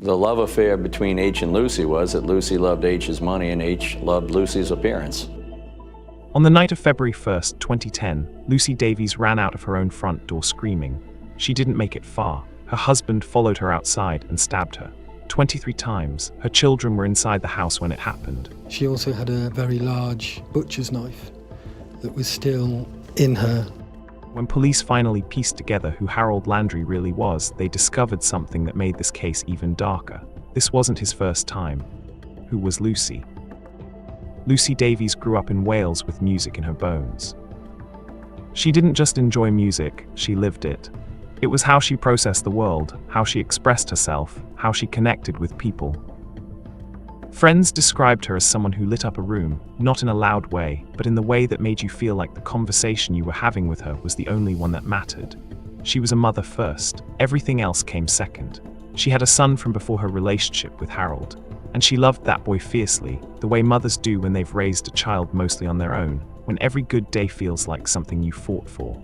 The love affair between H and Lucy was that Lucy loved H's money and H loved Lucy's appearance. On the night of February 1st, 2010, Lucy Davies ran out of her own front door screaming. She didn't make it far. Her husband followed her outside and stabbed her 23 times. Her children were inside the house when it happened. She also had a very large butcher's knife that was still in her. When police finally pieced together who Harold Landry really was, they discovered something that made this case even darker. This wasn't his first time. Who was Lucy? Lucy Davies grew up in Wales with music in her bones. She didn't just enjoy music, she lived it. It was how she processed the world, how she expressed herself, how she connected with people. Friends described her as someone who lit up a room, not in a loud way, but in the way that made you feel like the conversation you were having with her was the only one that mattered. She was a mother first, everything else came second. She had a son from before her relationship with Harold, and she loved that boy fiercely, the way mothers do when they've raised a child mostly on their own, when every good day feels like something you fought for.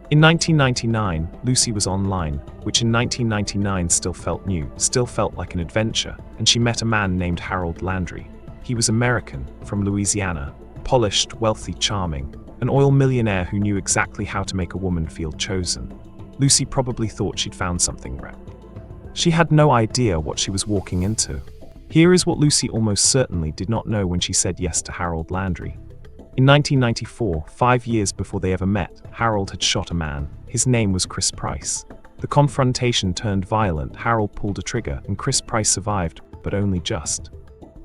In 1999, Lucy was online, which in 1999 still felt new, still felt like an adventure, and she met a man named Harold Landry. He was American, from Louisiana, polished, wealthy, charming, an oil millionaire who knew exactly how to make a woman feel chosen. Lucy probably thought she'd found something rare. She had no idea what she was walking into. Here is what Lucy almost certainly did not know when she said yes to Harold Landry. In 1994, 5 years before they ever met, Harold had shot a man. His name was Chris Price. The confrontation turned violent. Harold pulled a trigger, and Chris Price survived, but only just.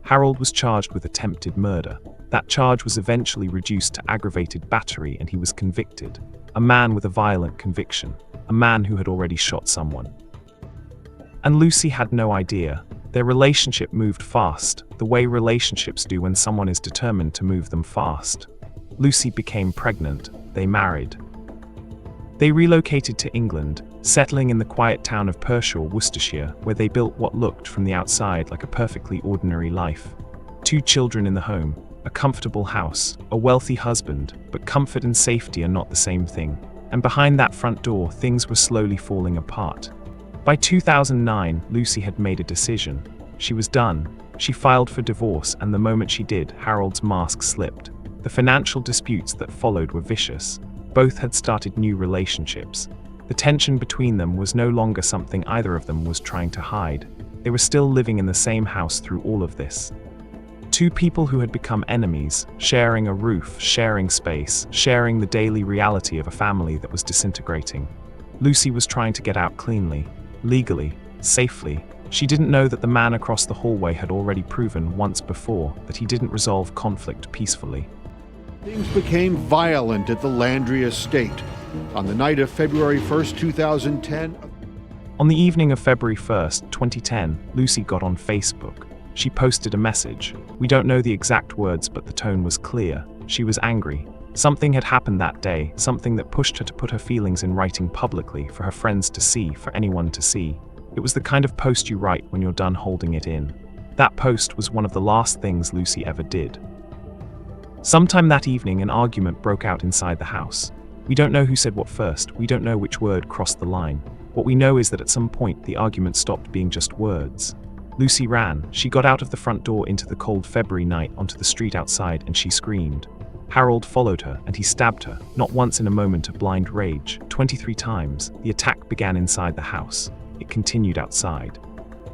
Harold was charged with attempted murder. That charge was eventually reduced to aggravated battery, and he was convicted. A man with a violent conviction. A man who had already shot someone. And Lucy had no idea. Their relationship moved fast, the way relationships do when someone is determined to move them fast. Lucy became pregnant. They married. They relocated to England, settling in the quiet town of Pershore, Worcestershire, where they built what looked from the outside like a perfectly ordinary life. 2 children in the home, a comfortable house, a wealthy husband, but comfort and safety are not the same thing. And behind that front door, things were slowly falling apart. By 2009, Lucy had made a decision. She was done. She filed for divorce, and the moment she did, Harold's mask slipped. The financial disputes that followed were vicious. Both had started new relationships. The tension between them was no longer something either of them was trying to hide. They were still living in the same house through all of this. 2 people who had become enemies, sharing a roof, sharing space, sharing the daily reality of a family that was disintegrating. Lucy was trying to get out cleanly. Legally, safely. She didn't know that the man across the hallway had already proven once before that he didn't resolve conflict peacefully. Things became violent at the Landry estate. On the night of February 1st, 2010... On the evening of February 1st, 2010, Lucy got on Facebook. She posted a message. We don't know the exact words, but the tone was clear. She was angry. Something had happened that day, something that pushed her to put her feelings in writing publicly for her friends to see, for anyone to see. It was the kind of post you write when you're done holding it in. That post was one of the last things Lucy ever did. Sometime that evening, an argument broke out inside the house. We don't know who said what first, we don't know which word crossed the line. What we know is that at some point the argument stopped being just words. Lucy ran. She got out of the front door into the cold February night onto the street outside, and she screamed. Harold followed her, and he stabbed her, not once in a moment of blind rage, 23 times. The attack began inside the house. It continued outside.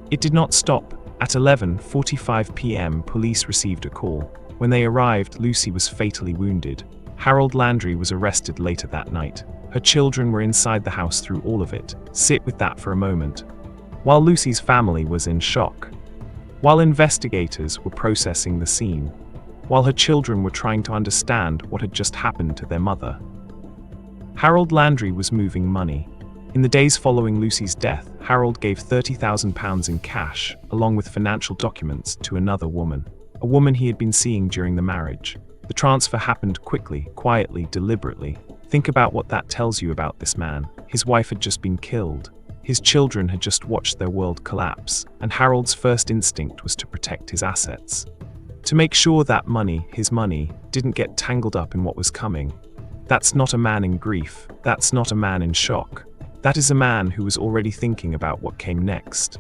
It did not stop. At 11:45 p.m., police received a call. When they arrived, Lucy was fatally wounded. Harold Landry was arrested later that night. Her children were inside the house through all of it. Sit with that for a moment. While Lucy's family was in shock. While investigators were processing the scene. While her children were trying to understand what had just happened to their mother. Harold Landry was moving money. In the days following Lucy's death, Harold gave £30,000 in cash, along with financial documents, to another woman. A woman he had been seeing during the marriage. The transfer happened quickly, quietly, deliberately. Think about what that tells you about this man. His wife had just been killed. His children had just watched their world collapse, and Harold's first instinct was to protect his assets. To make sure that money, his money, didn't get tangled up in what was coming. That's not a man in grief. That's not a man in shock. That is a man who was already thinking about what came next.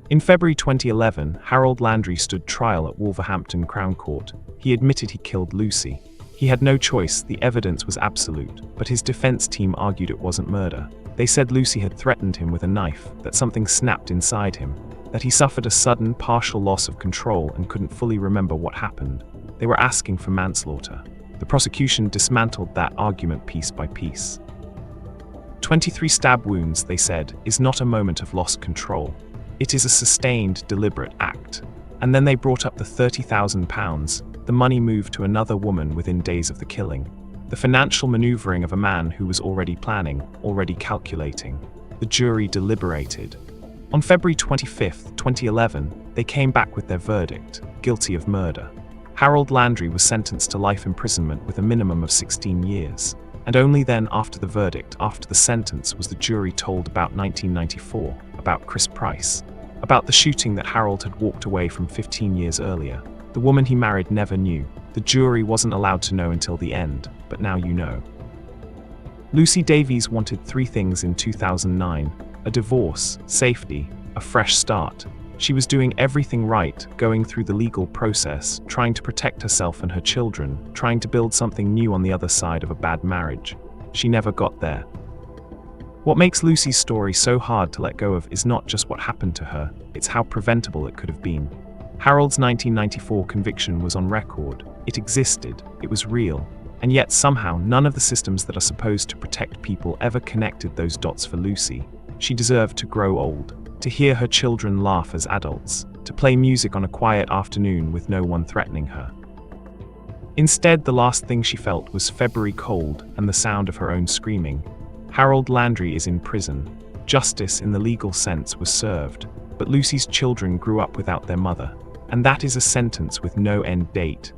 In February 2011, Harold Landry stood trial at Wolverhampton Crown Court. He admitted he killed Lucy. He had no choice, the evidence was absolute, but his defense team argued it wasn't murder. They said Lucy had threatened him with a knife, that something snapped inside him, that he suffered a sudden, partial loss of control and couldn't fully remember what happened. They were asking for manslaughter. The prosecution dismantled that argument piece by piece. 23 stab wounds, they said, is not a moment of lost control. It is a sustained, deliberate act. And then they brought up the £30,000. The money moved to another woman within days of the killing. The financial maneuvering of a man who was already planning, already calculating. The jury deliberated. On February 25, 2011, they came back with their verdict, guilty of murder. Harold Landry was sentenced to life imprisonment with a minimum of 16 years. And only then, after the verdict, after the sentence, was the jury told about 1994, about Chris Price, about the shooting that Harold had walked away from 15 years earlier. The woman he married never knew. The jury wasn't allowed to know until the end, but now you know. Lucy Davies wanted 3 things in 2009: a divorce, safety, a fresh start. She was doing everything right, going through the legal process, trying to protect herself and her children, trying to build something new on the other side of a bad marriage. She never got there. What makes Lucy's story so hard to let go of is not just what happened to her, it's how preventable it could have been. Harold's 1994 conviction was on record. It existed, it was real, and yet somehow none of the systems that are supposed to protect people ever connected those dots for Lucy. She deserved to grow old, to hear her children laugh as adults, to play music on a quiet afternoon with no one threatening her. Instead, the last thing she felt was February cold and the sound of her own screaming. Harold Landry is in prison. Justice in the legal sense was served, but Lucy's children grew up without their mother, and that is a sentence with no end date.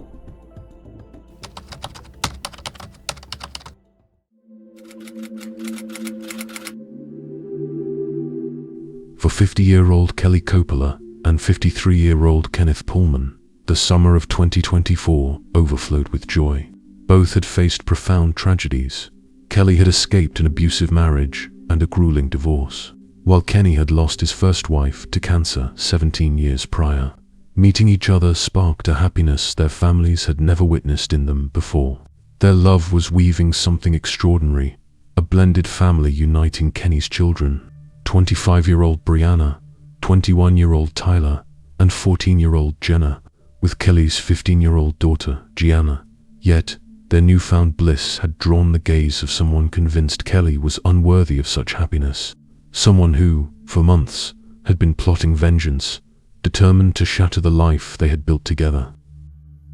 For 50-year-old Kelly Coppola and 53-year-old Kenneth Pohlman, the summer of 2024 overflowed with joy. Both had faced profound tragedies. Kelly had escaped an abusive marriage and a grueling divorce, while Kenny had lost his first wife to cancer 17 years prior. Meeting each other sparked a happiness their families had never witnessed in them before. Their love was weaving something extraordinary, a blended family uniting Kenny's children, 25-year-old Brianna, 21-year-old Tyler, and 14-year-old Jenna, with Kelly's 15-year-old daughter, Gianna. Yet, their newfound bliss had drawn the gaze of someone convinced Kelly was unworthy of such happiness. Someone who, for months, had been plotting vengeance, determined to shatter the life they had built together.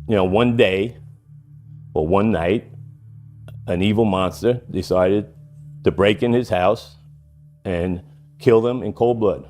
One day, or one night, an evil monster decided to break in his house and kill them in cold blood.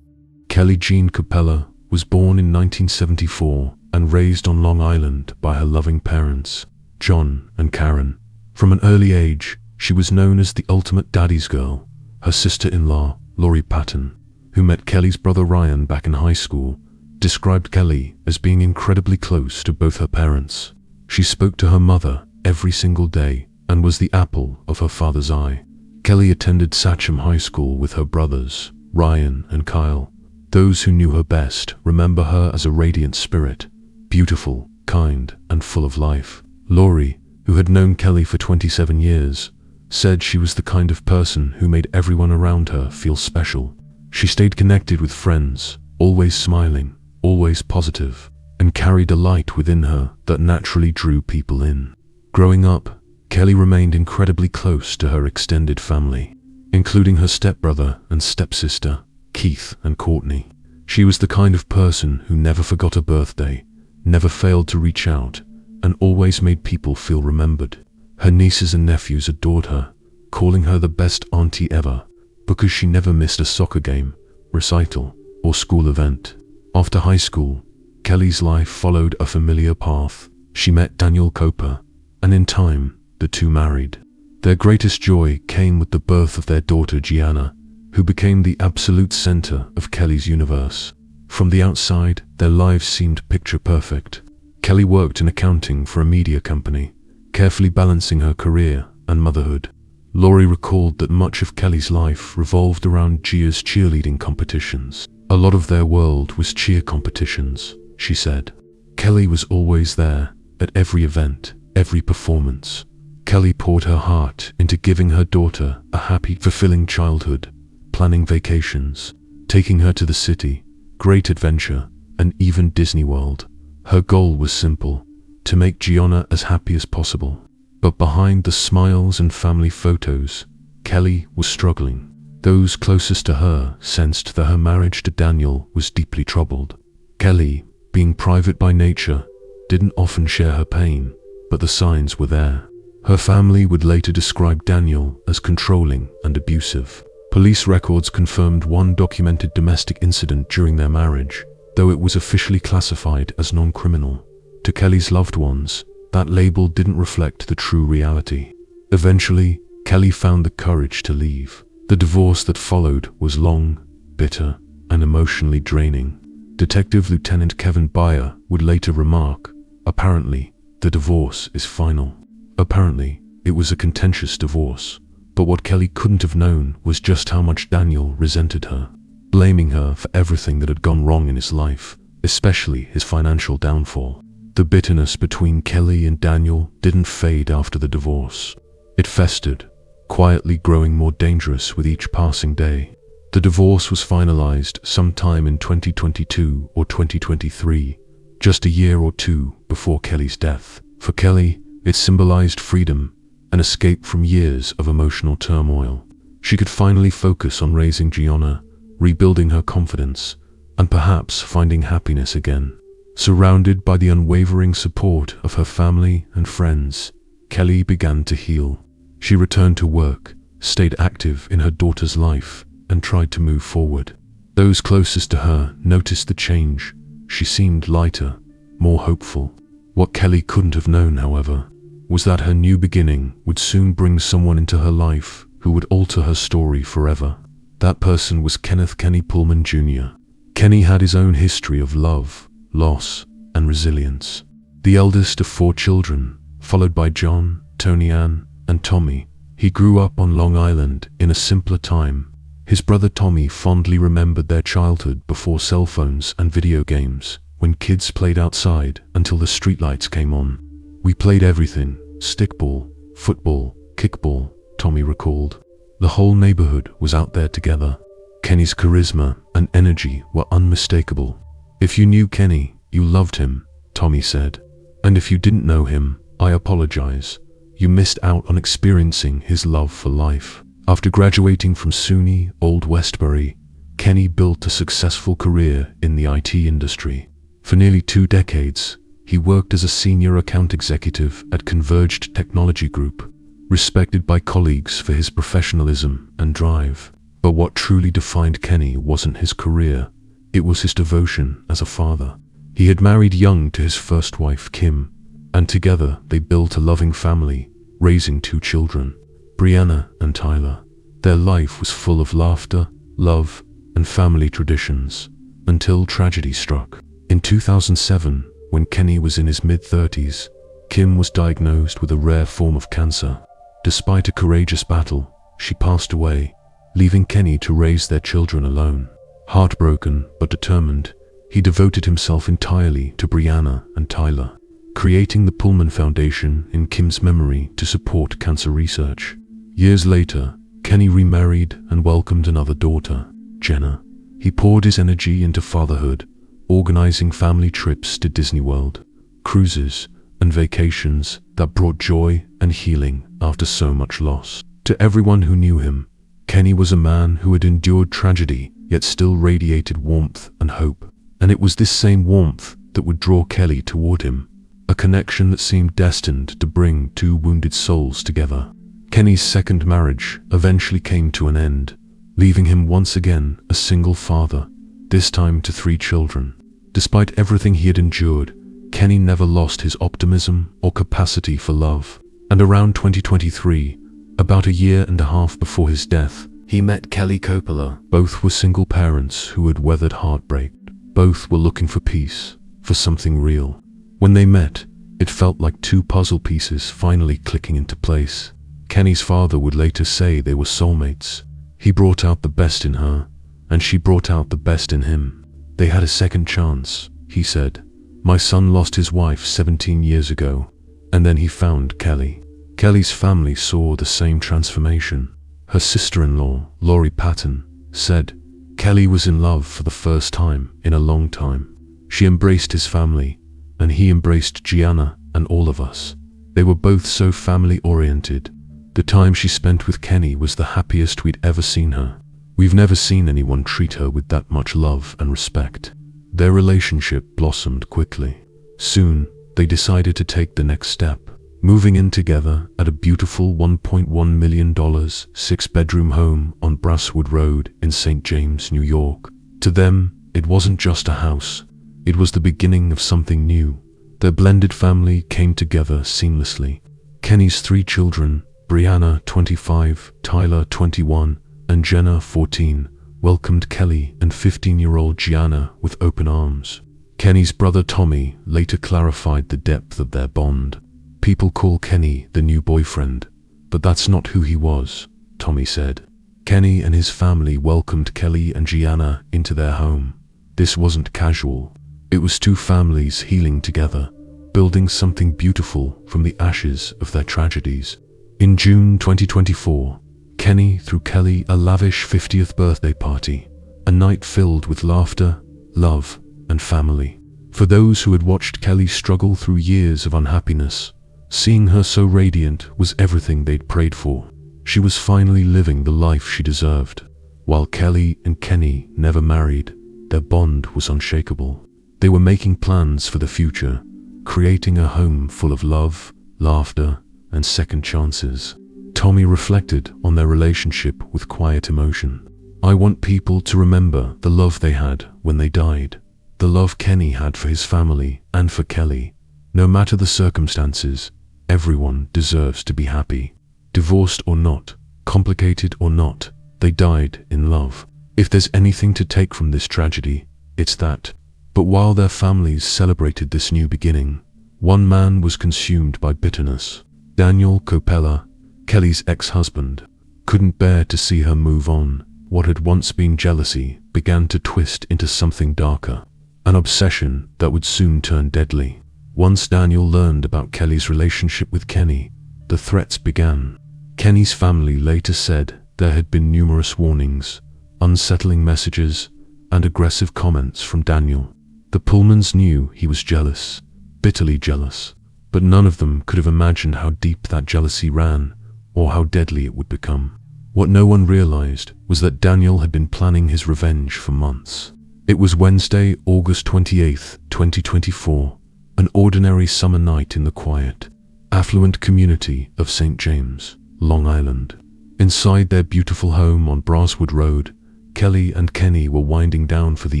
Kelly Jean Coppola was born in 1974 and raised on Long Island by her loving parents, John and Karen. From an early age, she was known as the ultimate daddy's girl. Her sister-in-law, Lori Patton, who met Kelly's brother Ryan back in high school, described Kelly as being incredibly close to both her parents. She spoke to her mother every single day and was the apple of her father's eye. Kelly attended Sachem High School with her brothers, Ryan and Kyle. Those who knew her best remember her as a radiant spirit, beautiful, kind, and full of life. Lori, who had known Kelly for 27 years, said she was the kind of person who made everyone around her feel special. She stayed connected with friends, always smiling, always positive, and carried a light within her that naturally drew people in. Growing up, Kelly remained incredibly close to her extended family, including her stepbrother and stepsister, Keith and Courtney. She was the kind of person who never forgot a birthday, never failed to reach out, and always made people feel remembered. Her nieces and nephews adored her, calling her the best auntie ever, because she never missed a soccer game, recital, or school event. After high school, Kelly's life followed a familiar path. She met Daniel Cooper, and in time, the two married. Their greatest joy came with the birth of their daughter Gianna, who became the absolute center of Kelly's universe. From the outside, their lives seemed picture perfect. Kelly worked in accounting for a media company, carefully balancing her career and motherhood. Lori recalled that much of Kelly's life revolved around Gia's cheerleading competitions. A lot of their world was cheer competitions, she said. Kelly was always there, at every event, every performance. Kelly poured her heart into giving her daughter a happy, fulfilling childhood, planning vacations, taking her to the city, great adventure, and even Disney World. Her goal was simple: to make Gianna as happy as possible. But behind the smiles and family photos, Kelly was struggling. Those closest to her sensed that her marriage to Daniel was deeply troubled. Kelly, being private by nature, didn't often share her pain, but the signs were there. Her family would later describe Daniel as controlling and abusive. Police records confirmed one documented domestic incident during their marriage, though it was officially classified as non-criminal. To Kelly's loved ones, that label didn't reflect the true reality. Eventually, Kelly found the courage to leave. The divorce that followed was long, bitter, and emotionally draining. Detective Lieutenant Kevin Bayer would later remark, "Apparently, the divorce is final." Apparently, it was a contentious divorce. But what Kelly couldn't have known was just how much Daniel resented her, blaming her for everything that had gone wrong in his life, especially his financial downfall. The bitterness between Kelly and Daniel didn't fade after the divorce. It festered, quietly growing more dangerous with each passing day. The divorce was finalized sometime in 2022 or 2023, just a year or two before Kelly's death. For Kelly, it symbolized freedom, an escape from years of emotional turmoil. She could finally focus on raising Gianna, rebuilding her confidence, and perhaps finding happiness again. Surrounded by the unwavering support of her family and friends, Kelly began to heal. She returned to work, stayed active in her daughter's life, and tried to move forward. Those closest to her noticed the change. She seemed lighter, more hopeful. What Kelly couldn't have known, however, was that her new beginning would soon bring someone into her life who would alter her story forever. That person was Kenneth "Kenny" Pohlman Jr. Kenny had his own history of love, loss, and resilience. The eldest of 4 children, followed by John, Tony Ann, and Tommy, he grew up on Long Island in a simpler time. His brother Tommy fondly remembered their childhood before cell phones and video games, when kids played outside until the streetlights came on. "We played everything: stickball, football, kickball," Tommy recalled. The whole neighborhood was out there together. Kenny's charisma and energy were unmistakable. "If you knew Kenny, you loved him," Tommy said. "And if you didn't know him, I apologize. You missed out on experiencing his love for life." After graduating from SUNY Old Westbury, Kenny built a successful career in the IT industry. For nearly 2 decades, he worked as a senior account executive at Converged Technology Group, respected by colleagues for his professionalism and drive. But what truly defined Kenny wasn't his career, it was his devotion as a father. He had married young to his first wife, Kim, and together they built a loving family, raising 2 children, Brianna and Tyler. Their life was full of laughter, love, and family traditions, until tragedy struck. In 2007, when Kenny was in his mid-30s, Kim was diagnosed with a rare form of cancer. Despite a courageous battle, she passed away, leaving Kenny to raise their children alone. Heartbroken but determined, he devoted himself entirely to Brianna and Tyler, creating the Pohlman Foundation in Kim's memory to support cancer research. Years later, Kenny remarried and welcomed another daughter, Jenna. He poured his energy into fatherhood, organizing family trips to Disney World, cruises, and vacations that brought joy and healing after so much loss. To everyone who knew him, Kenny was a man who had endured tragedy yet still radiated warmth and hope. And it was this same warmth that would draw Kelly toward him, a connection that seemed destined to bring 2 wounded souls together. Kenny's second marriage eventually came to an end, leaving him once again a single father, this time to 3 children. Despite everything he had endured, Kenny never lost his optimism or capacity for love. And around 2023, about a year and a half before his death, he met Kelly Coppola. Both were single parents who had weathered heartbreak. Both were looking for peace, for something real. When they met, it felt like 2 puzzle pieces finally clicking into place. Kenny's father would later say they were soulmates. He brought out the best in her, and she brought out the best in him. They had a second chance, he said. My son lost his wife 17 years ago, and then he found Kelly. Kelly's family saw the same transformation. Her sister-in-law, Laurie Patton, said Kelly was in love for the first time in a long time. She embraced his family, and he embraced Gianna and all of us. They were both so family-oriented. The time she spent with Kenny was the happiest we'd ever seen her. We've never seen anyone treat her with that much love and respect. Their relationship blossomed quickly. Soon, they decided to take the next step, moving in together at a beautiful $1.1 million 6-bedroom home on Brasswood Road in St. James, New York. To them, it wasn't just a house. It was the beginning of something new. Their blended family came together seamlessly. Kenny's 3 children, Brianna, 25, Tyler, 21, and Jenna, 14, welcomed Kelly and 15-year-old Gianna with open arms. Kenny's brother Tommy later clarified the depth of their bond. People call Kenny the new boyfriend, but that's not who he was, Tommy said. Kenny and his family welcomed Kelly and Gianna into their home. This wasn't casual. It was 2 families healing together, building something beautiful from the ashes of their tragedies. In June 2024, Kenny threw Kelly a lavish 50th birthday party, a night filled with laughter, love, and family. For those who had watched Kelly struggle through years of unhappiness, seeing her so radiant was everything they'd prayed for. She was finally living the life she deserved. While Kelly and Kenny never married, their bond was unshakable. They were making plans for the future, creating a home full of love, laughter, and second chances. Tommy reflected on their relationship with quiet emotion. I want people to remember the love they had when they died, the love Kenny had for his family and for Kelly. No matter the circumstances, everyone deserves to be happy. Divorced or not, complicated or not, they died in love. If there's anything to take from this tragedy, it's that. But while their families celebrated this new beginning, one man was consumed by bitterness. Daniel Coppola, Kelly's ex-husband, couldn't bear to see her move on. What had once been jealousy began to twist into something darker, an obsession that would soon turn deadly. Once Daniel learned about Kelly's relationship with Kenny, the threats began. Kenny's family later said there had been numerous warnings, unsettling messages, and aggressive comments from Daniel. The Pohlmans knew he was jealous, bitterly jealous, but none of them could have imagined how deep that jealousy ran, or how deadly it would become. What no one realized was that Daniel had been planning his revenge for months. It was Wednesday, August 28, 2024, an ordinary summer night in the quiet, affluent community of St. James, Long Island. Inside their beautiful home on Brasswood Road, Kelly and Kenny were winding down for the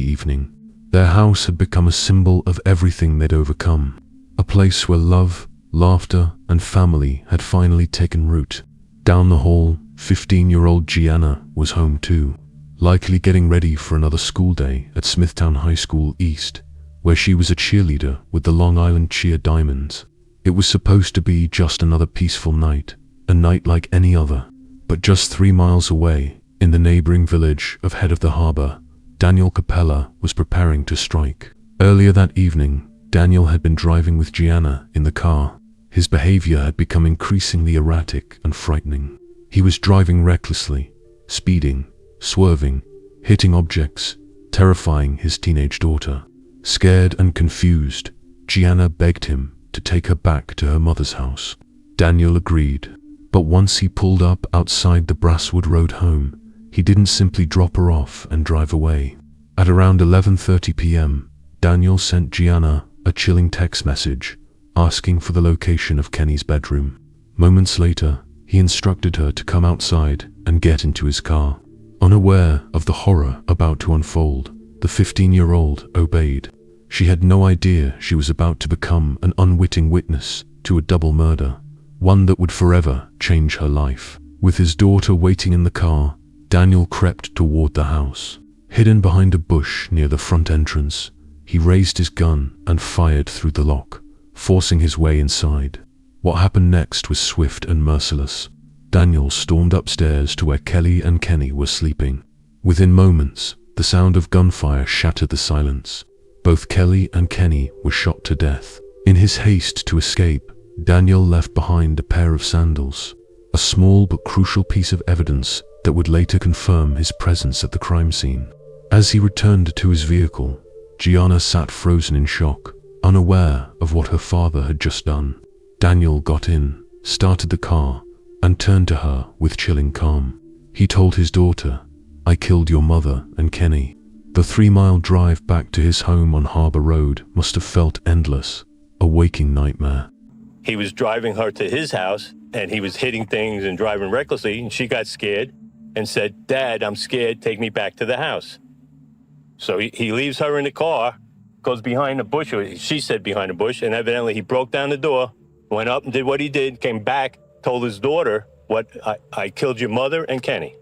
evening. Their house had become a symbol of everything they'd overcome, a place where love, laughter, and family had finally taken root. Down the hall, 15-year-old Gianna was home too, likely getting ready for another school day at Smithtown High School East, where she was a cheerleader with the Long Island Cheer Diamonds. It was supposed to be just another peaceful night, a night like any other. But just 3 miles away, in the neighboring village of Head of the Harbor, Daniel Coppola was preparing to strike. Earlier that evening, Daniel had been driving with Gianna in the car. His behavior had become increasingly erratic and frightening. He was driving recklessly, speeding, swerving, hitting objects, terrifying his teenage daughter. Scared and confused, Gianna begged him to take her back to her mother's house. Daniel agreed, but once he pulled up outside the Brasswood Road home, he didn't simply drop her off and drive away. At around 11:30 p.m., Daniel sent Gianna a chilling text message asking for the location of Kenny's bedroom. Moments later, he instructed her to come outside and get into his car. Unaware of the horror about to unfold, the 15-year-old obeyed. She had no idea she was about to become an unwitting witness to a double murder, one that would forever change her life. With his daughter waiting in the car, Daniel crept toward the house. Hidden behind a bush near the front entrance, he raised his gun and fired through the lock, forcing his way inside. What happened next was swift and merciless. Daniel stormed upstairs to where Kelly and Kenny were sleeping. Within moments, The sound of gunfire shattered the silence. Both Kelly and Kenny were shot to death. In his haste to escape, Daniel left behind a pair of sandals, a small but crucial piece of evidence that would later confirm his presence at the crime scene. As he returned to his vehicle, Gianna sat frozen in shock, unaware of what her father had just done. Daniel got in, started the car, and turned to her with chilling calm. He told his daughter, "I killed your mother and Kenny." The 3-mile drive back to his home on Harbor Road must have felt endless, a waking nightmare. He was driving her to his house, and he was hitting things and driving recklessly, and she got scared and said, "Dad, I'm scared, take me back to the house." So he leaves her in the car, goes behind a bush, or she said behind a bush, and evidently he broke down the door, went up and did what he did, came back, told his daughter, I killed your mother and Kenny.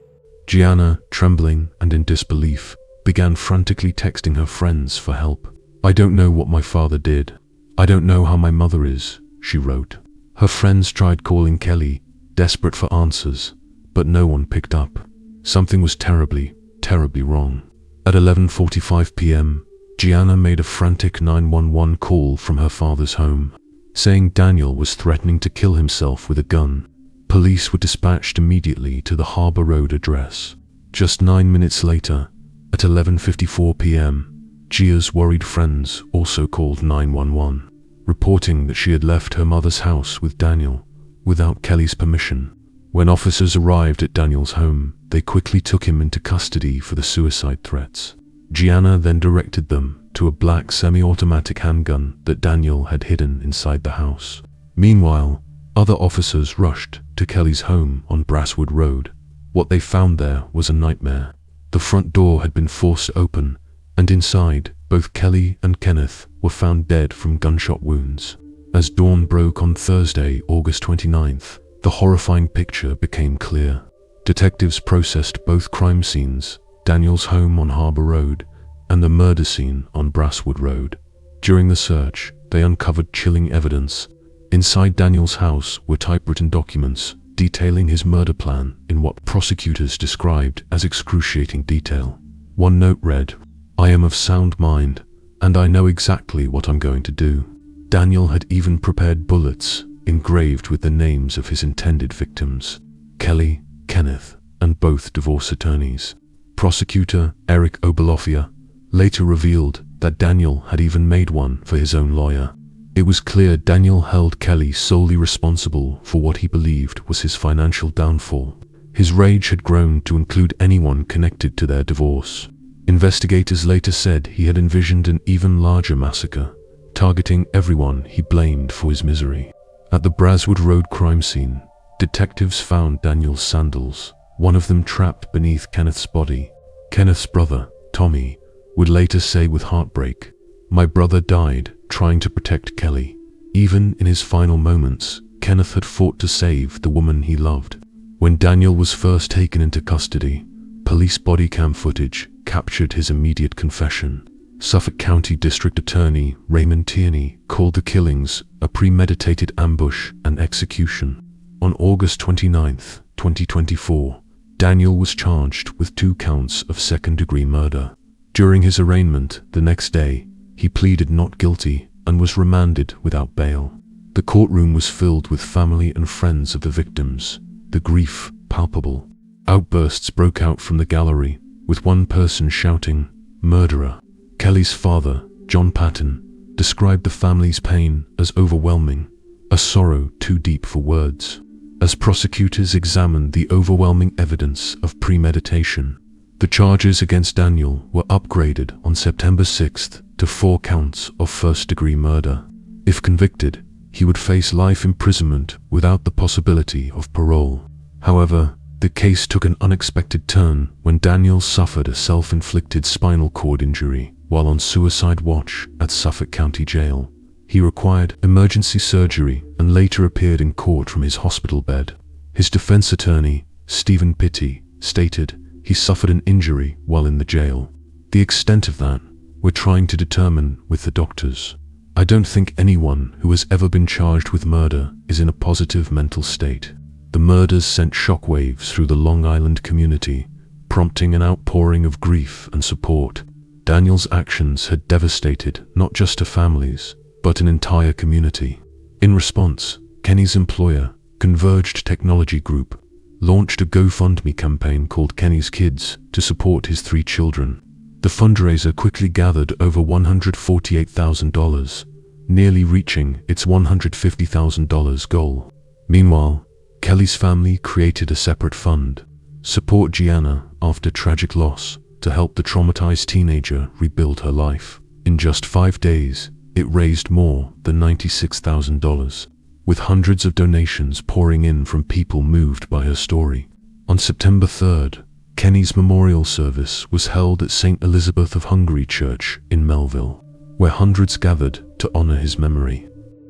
Gianna, trembling and in disbelief, began frantically texting her friends for help. "I don't know what my father did. I don't know how my mother is," she wrote. Her friends tried calling Kelly, desperate for answers, but no one picked up. Something was terribly, terribly wrong. At 11:45 p.m., Gianna made a frantic 911 call from her father's home, saying Daniel was threatening to kill himself with a gun. Police were dispatched immediately to the Harbor Road address. Just 9 minutes later, at 11:54 p.m., Gia's worried friends also called 911, reporting that she had left her mother's house with Daniel without Kelly's permission. When officers arrived at Daniel's home, they quickly took him into custody for the suicide threats. Gianna then directed them to a black semi-automatic handgun that Daniel had hidden inside the house. Meanwhile, other officers rushed to Kelly's home on Brasswood Road. What they found there was a nightmare. The front door had been forced open, and inside, both Kelly and Kenneth were found dead from gunshot wounds. As dawn broke on Thursday, August 29th, the horrifying picture became clear. Detectives processed both crime scenes, Daniel's home on Harbor Road and the murder scene on Brasswood Road. During the search, they uncovered chilling evidence. Inside Daniel's house were typewritten documents detailing his murder plan in what prosecutors described as excruciating detail. One note read, "I am of sound mind, and I know exactly what I'm going to do." Daniel had even prepared bullets engraved with the names of his intended victims, Kelly, Kenneth, and both divorce attorneys. Prosecutor Eric Oberlofia later revealed that Daniel had even made one for his own lawyer. It was clear Daniel held Kelly solely responsible for what he believed was his financial downfall. His rage had grown to include anyone connected to their divorce. Investigators later said he had envisioned an even larger massacre, targeting everyone he blamed for his misery. At the Brasswood Road crime scene, detectives found Daniel's sandals, one of them trapped beneath Kenneth's body. Kenneth's brother, Tommy, would later say with heartbreak, "My brother died trying to protect Kelly." Even in his final moments, Kenneth had fought to save the woman he loved. When Daniel was first taken into custody, police body cam footage captured his immediate confession. Suffolk County District Attorney Raymond Tierney called the killings a premeditated ambush and execution. On August 29, 2024, Daniel was charged with 2 counts of second-degree murder. During his arraignment the next day, he pleaded not guilty and was remanded without bail. The courtroom was filled with family and friends of the victims, the grief palpable. Outbursts broke out from the gallery, with one person shouting, "Murderer." Kelly's father, John Patton, described the family's pain as overwhelming, a sorrow too deep for words. As prosecutors examined the overwhelming evidence of premeditation, the charges against Daniel were upgraded on September 6th to 4 counts of first-degree murder. If convicted, he would face life imprisonment without the possibility of parole. However, the case took an unexpected turn when Daniel suffered a self-inflicted spinal cord injury while on suicide watch at Suffolk County Jail. He required emergency surgery and later appeared in court from his hospital bed. His defense attorney, Stephen Pitty, stated he suffered an injury while in the jail. The extent of that, we're trying to determine with the doctors. I don't think anyone who has ever been charged with murder is in a positive mental state. The murders sent shockwaves through the Long Island community, prompting an outpouring of grief and support. Daniel's actions had devastated not just her families, but an entire community. In response, Kenny's employer, Converged Technology Group, launched a GoFundMe campaign called Kenny's Kids to support his 3 children. The fundraiser quickly gathered over $148,000, nearly reaching its $150,000 goal. Meanwhile, Kelly's family created a separate fund, Support Gianna After Tragic Loss, to help the traumatized teenager rebuild her life. In just 5 days, it raised more than $96,000, with hundreds of donations pouring in from people moved by her story. On September 3rd, Kenny's memorial service was held at St. Elizabeth of Hungary Church in Melville, where hundreds gathered to honor his memory.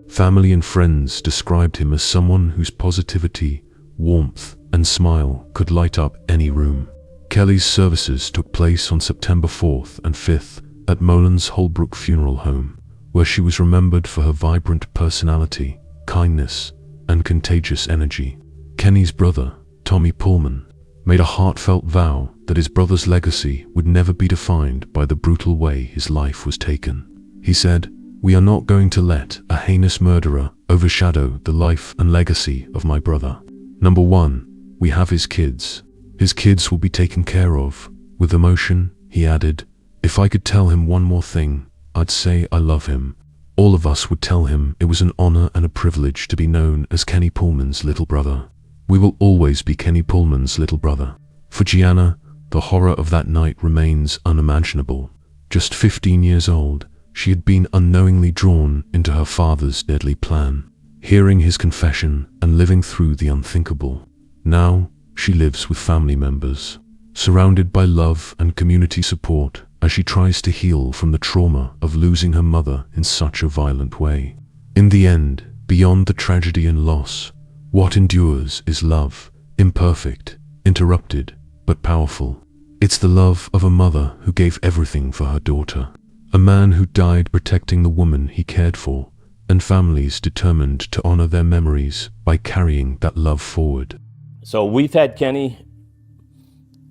Family and friends described him as someone whose positivity, warmth, and smile could light up any room. Kelly's services took place on September 4th and 5th at Molin's Holbrook Funeral Home, where she was remembered for her vibrant personality, kindness, and contagious energy. Kenny's brother, Tommy Pohlman, made a heartfelt vow that his brother's legacy would never be defined by the brutal way his life was taken. He said, "We are not going to let a heinous murderer overshadow the life and legacy of my brother. Number 1, we have his kids. His kids will be taken care of." With emotion, he added, "If I could tell him one more thing, I'd say I love him. All of us would tell him it was an honor and a privilege to be known as Kenny Pohlman's little brother. We will always be Kenny Pohlman's little brother." For Gianna, the horror of that night remains unimaginable. Just 15 years old, she had been unknowingly drawn into her father's deadly plan, hearing his confession and living through the unthinkable. Now, she lives with family members, surrounded by love and community support as she tries to heal from the trauma of losing her mother in such a violent way. In the end, beyond the tragedy and loss, what endures is love, imperfect, interrupted, but powerful. It's the love of a mother who gave everything for her daughter, a man who died protecting the woman he cared for, and families determined to honor their memories by carrying that love forward. So we've had Kenny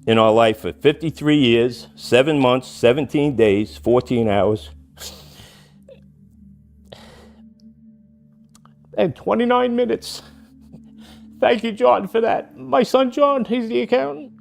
in our life for 53 years, 7 months, 17 days, 14 hours, and 29 minutes. Thank you, John, for that. My son, John, he's the accountant.